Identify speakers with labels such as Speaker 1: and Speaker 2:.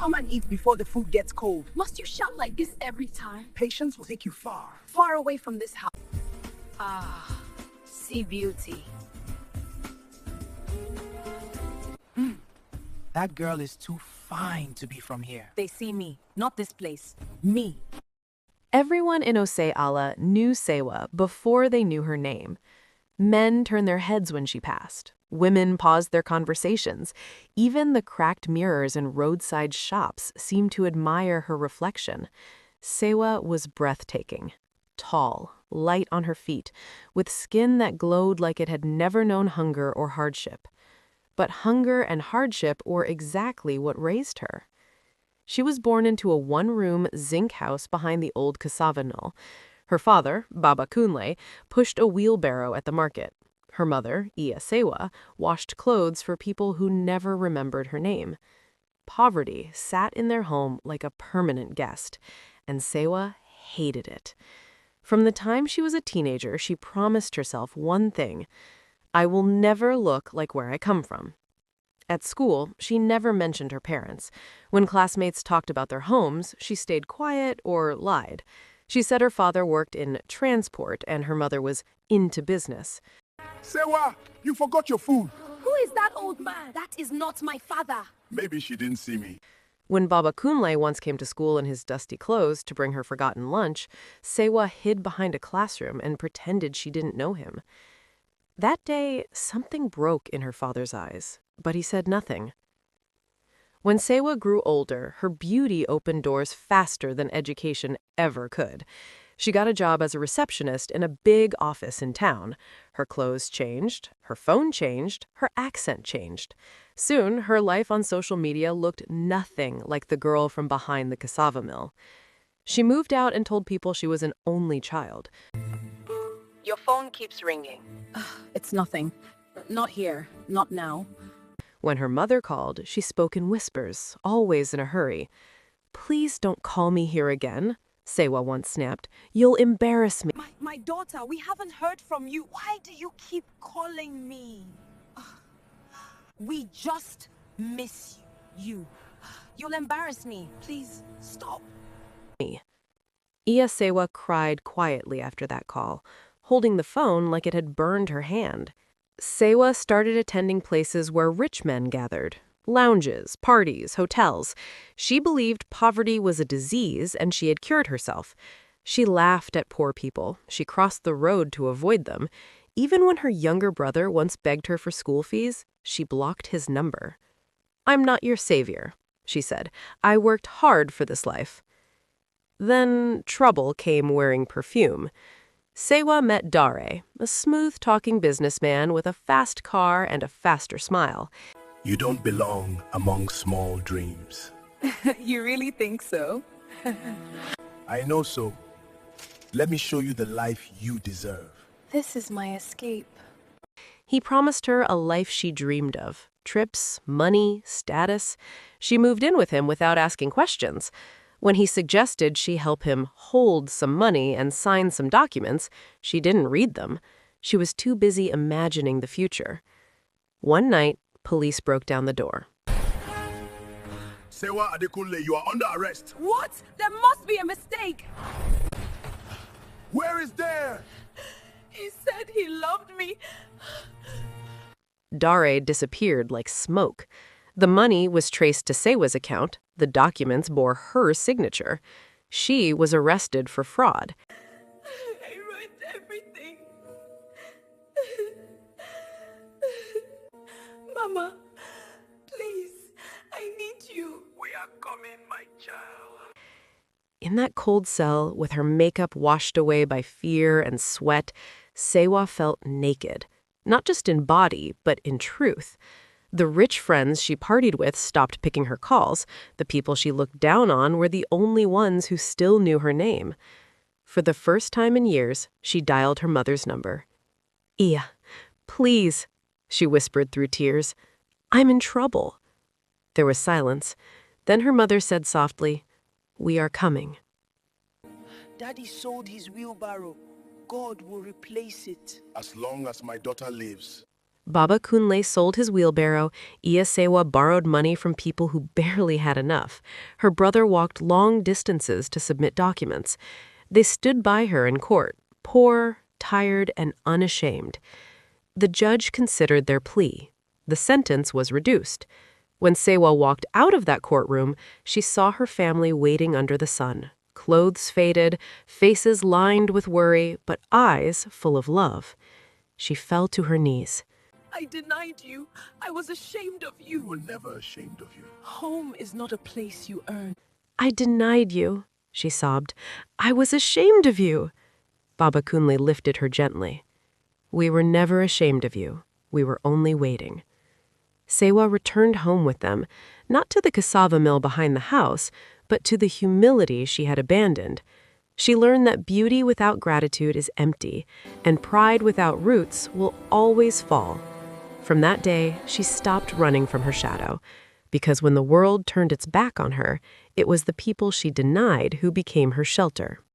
Speaker 1: Come and eat before the food gets cold.
Speaker 2: Must you shout like this every time?
Speaker 1: Patience will take you far.
Speaker 2: Far away from this house. Ah, see beauty.
Speaker 1: That girl is too fine to be from here.
Speaker 2: They see me, not this place. Me.
Speaker 3: Everyone in Osei Ala knew Sewa before they knew her name. Men turned their heads when she passed. Women paused their conversations. Even the cracked mirrors in roadside shops seemed to admire her reflection. Sewa was breathtaking. Tall, light on her feet, with skin that glowed like it had never known hunger or hardship. But hunger and hardship were exactly what raised her. She was born into a one-room zinc house behind the old cassava mill. Her father, Baba Kunle, pushed a wheelbarrow at the market. Her mother, Iya Sewa, washed clothes for people who never remembered her name. Poverty sat in their home like a permanent guest, and Sewa hated it. From the time she was a teenager, she promised herself one thing: I will never look like where I come from. At school, she never mentioned her parents. When classmates talked about their homes, she stayed quiet or lied. She said her father worked in transport and her mother was into business.
Speaker 4: Sewa, you forgot your food.
Speaker 2: Who is that old man? That is not my father.
Speaker 4: Maybe she didn't see me.
Speaker 3: When Baba Kunle once came to school in his dusty clothes to bring her forgotten lunch, Sewa hid behind a classroom and pretended she didn't know him. That day, something broke in her father's eyes, but he said nothing. When Sewa grew older, her beauty opened doors faster than education ever could. She got a job as a receptionist in a big office in town. Her clothes changed, her phone changed, her accent changed. Soon, her life on social media looked nothing like the girl from behind the cassava mill. She moved out and told people she was an only child.
Speaker 2: Your phone keeps ringing. It's nothing. Not here. Not now.
Speaker 3: When her mother called, she spoke in whispers, always in a hurry. "Please don't call me here again," Sewa once snapped. "You'll embarrass me."
Speaker 2: My daughter, we haven't heard from you. Why do you keep calling me? We just miss you. You'll embarrass me. Please, stop.
Speaker 3: Iya Sewa cried quietly after that call, holding the phone like it had burned her hand. Sewa started attending places where rich men gathered. Lounges, parties, hotels. She believed poverty was a disease and she had cured herself. She laughed at poor people. She crossed the road to avoid them. Even when her younger brother once begged her for school fees, she blocked his number. "I'm not your savior," she said. "I worked hard for this life." Then trouble came wearing perfume. Sewa met Dare, a smooth-talking businessman with a fast car and a faster smile.
Speaker 4: You don't belong among small dreams.
Speaker 2: You really think so?
Speaker 4: I know so. Let me show you the life you deserve.
Speaker 2: This is my escape.
Speaker 3: He promised her a life she dreamed of. Trips, money, status. She moved in with him without asking questions. When he suggested she help him hold some money and sign some documents, she didn't read them. She was too busy imagining the future. One night, police broke down the door.
Speaker 4: Sewa Adekunle, you are under arrest.
Speaker 2: What? There must be a mistake.
Speaker 4: Where is there?
Speaker 2: He said he loved me.
Speaker 3: Dare disappeared like smoke. The money was traced to Sewa's account. The documents bore her signature. She was arrested for fraud.
Speaker 2: I ruined everything. Mama, please, I need you.
Speaker 4: We are coming, my child.
Speaker 3: In that cold cell, with her makeup washed away by fear and sweat, Sewa felt naked. Not just in body, but in truth. The rich friends she partied with stopped picking her calls. The people she looked down on were the only ones who still knew her name. For the first time in years, she dialed her mother's number. "Iya, please," she whispered through tears. "I'm in trouble." There was silence. Then her mother said softly, "We are coming."
Speaker 1: Daddy sold his wheelbarrow. God will replace it.
Speaker 4: As long as my daughter lives.
Speaker 3: Baba Kunle sold his wheelbarrow, Iya Sewa borrowed money from people who barely had enough. Her brother walked long distances to submit documents. They stood by her in court, poor, tired, and unashamed. The judge considered their plea. The sentence was reduced. When Sewa walked out of that courtroom, she saw her family waiting under the sun, clothes faded, faces lined with worry, but eyes full of love. She fell to her knees.
Speaker 1: I denied you. I was ashamed of
Speaker 4: You
Speaker 1: you.
Speaker 4: were never ashamed of you.
Speaker 1: Home is not a place you earn.
Speaker 3: I denied you, she sobbed. I was ashamed of you. Baba Kunle lifted her gently. We were never ashamed of you. We were only waiting. Sewa returned home with them, not to the cassava mill behind the house, but to the humility she had abandoned. She learned that beauty without gratitude is empty, and pride without roots will always fall. From that day, she stopped running from her shadow, because when the world turned its back on her, it was the people she denied who became her shelter.